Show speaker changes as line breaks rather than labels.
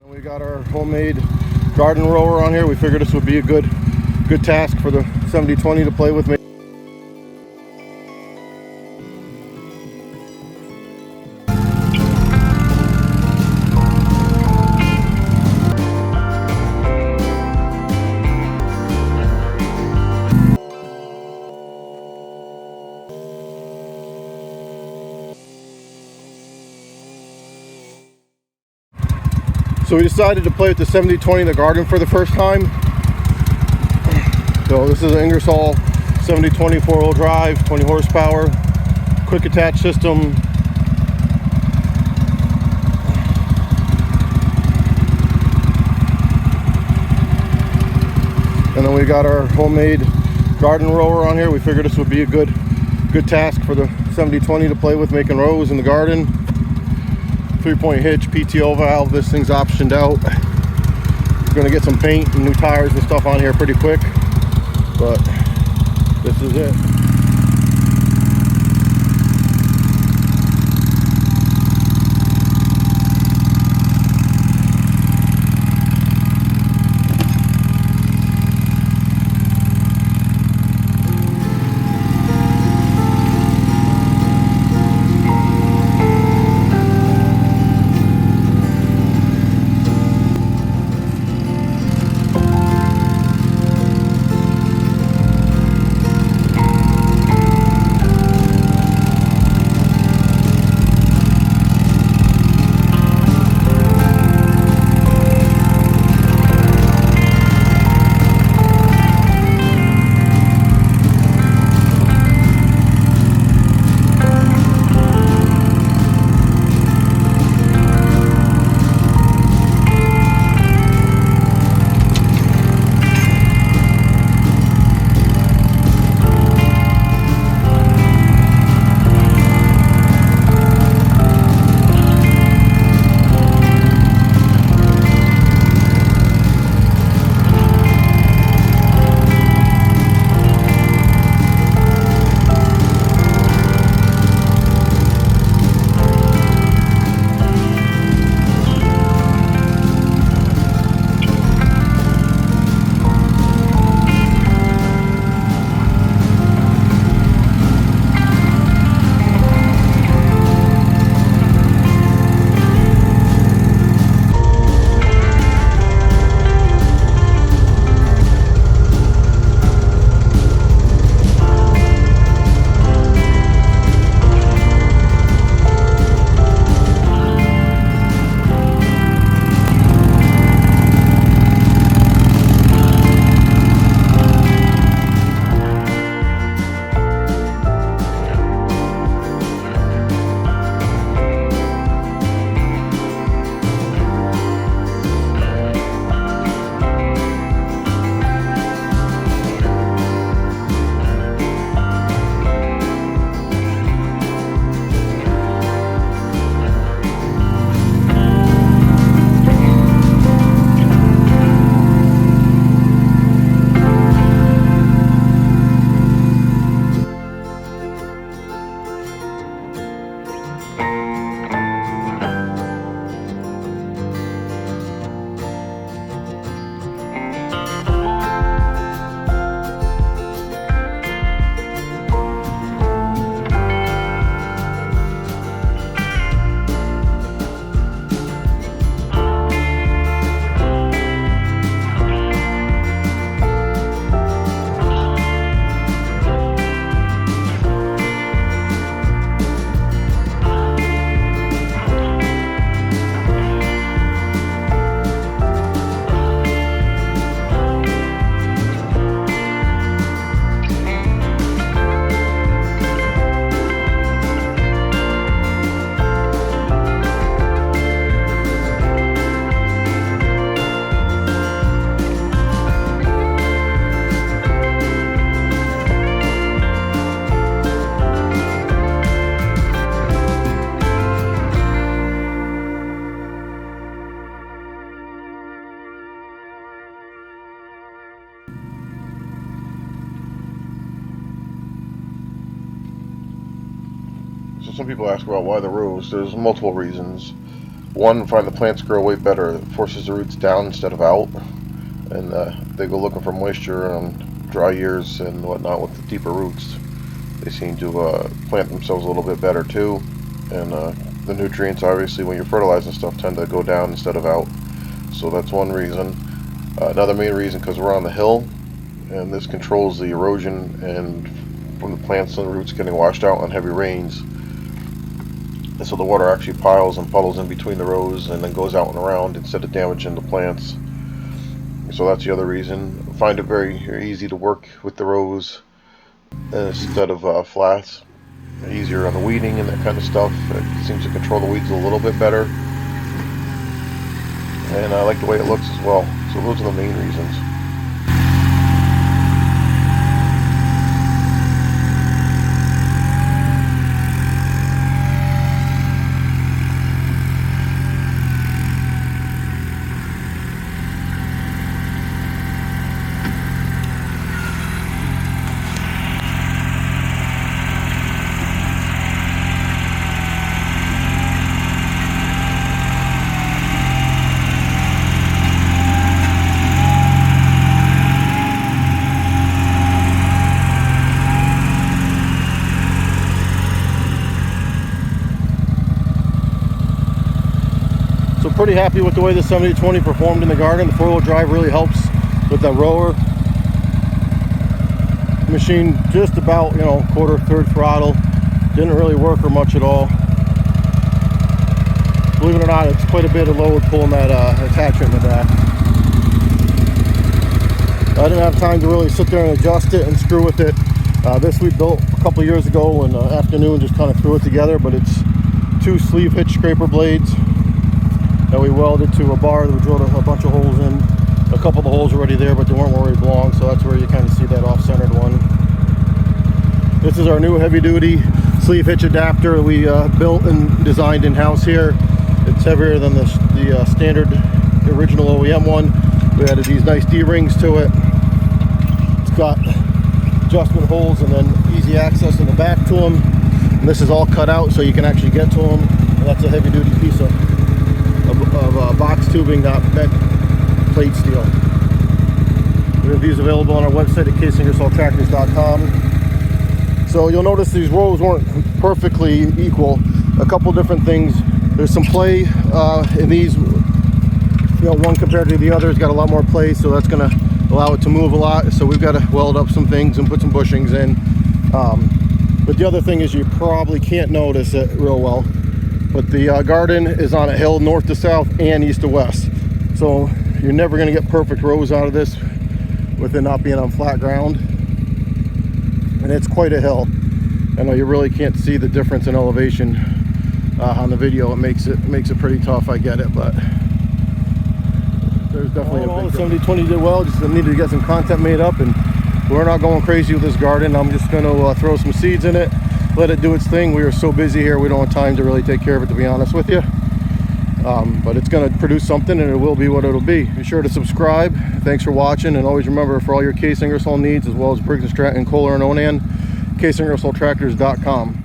We got our homemade garden rower on here. We figured this would be a good task for the 7020 to play with. So we decided to play with the 7020 in the garden for the first time. So this is an Ingersoll 7020 4-wheel drive, 20 horsepower, quick attach system. And then we got our homemade garden rower on here. We figured this would be a good task for the 7020 to play with, making rows in the garden. 3-point hitch, PTO valve. This thing's optioned out. We're gonna get some paint and new tires and stuff on here pretty quick, but this is it. So some people ask about why the rows. There's multiple reasons. one, find the plants grow way better. It forces the roots down instead of out, and they go looking for moisture on dry years and whatnot with the deeper roots. They seem to plant themselves a little bit better too, and the nutrients, obviously, when you're fertilizing stuff, tend to go down instead of out. So that's one reason. Another main reason, because we're on the hill, and this controls the erosion and from the plants and the roots getting washed out on heavy rains. And so the water actually piles and puddles in between the rows and then goes out and around instead of damaging the plants. So that's the other reason. I find it very easy to work with the rows instead of flats. Easier on the weeding and that kind of stuff. It seems to control the weeds a little bit better. And I like the way it looks as well. So those are the main reasons. Pretty happy with the way the 7020 performed in the garden. The 4-wheel drive really helps with that rower. Machine just about, you know, quarter, third throttle. Didn't really work her much at all. Believe it or not, it's quite a bit of load pulling that attachment in the back. I didn't have time to really sit there and adjust it and screw with it. This we built a couple years ago in the afternoon, just kind of threw it together, but it's 2 sleeve hitch scraper blades that we welded to a bar that we drilled a bunch of holes in. A couple of the holes are already there, but they weren't where they belong, so that's where you kind of see that off-centered one. This is our new heavy-duty sleeve hitch adapter we built and designed in-house here. It's heavier than the standard original OEM one. We added these nice D-rings to it. It's got adjustment holes and then easy access in the back to them. And this is all cut out so you can actually get to them. And that's a heavy-duty piece of box tubing, bent plate steel. The review's available on our website at CaseIngersollTractors.com. So you'll notice these rows weren't perfectly equal. A couple different things. There's some play in these. You know, one compared to the other has got a lot more play, so that's going to allow it to move a lot. So we've got to weld up some things and put some bushings in. But the other thing is, you probably can't notice it real well, but the garden is on a hill north to south and east to west. So you're never going to get perfect rows out of this with it not being on flat ground. And it's quite a hill. I know you really can't see the difference in elevation on the video. It makes it pretty tough, I get it, but there's definitely a big 7020 did well. Just needed to get some content made up, and we're not going crazy with this garden. I'm just going to throw some seeds in it, let it do its thing. We are so busy here, we don't have time to really take care of it, to be honest with you. But it's going to produce something, and it will be what it'll be. Be sure to subscribe. Thanks for watching, and always remember, for all your Case Ingersoll needs, as well as Briggs & Stratton, Kohler and Onan, CaseIngersollTractors.com.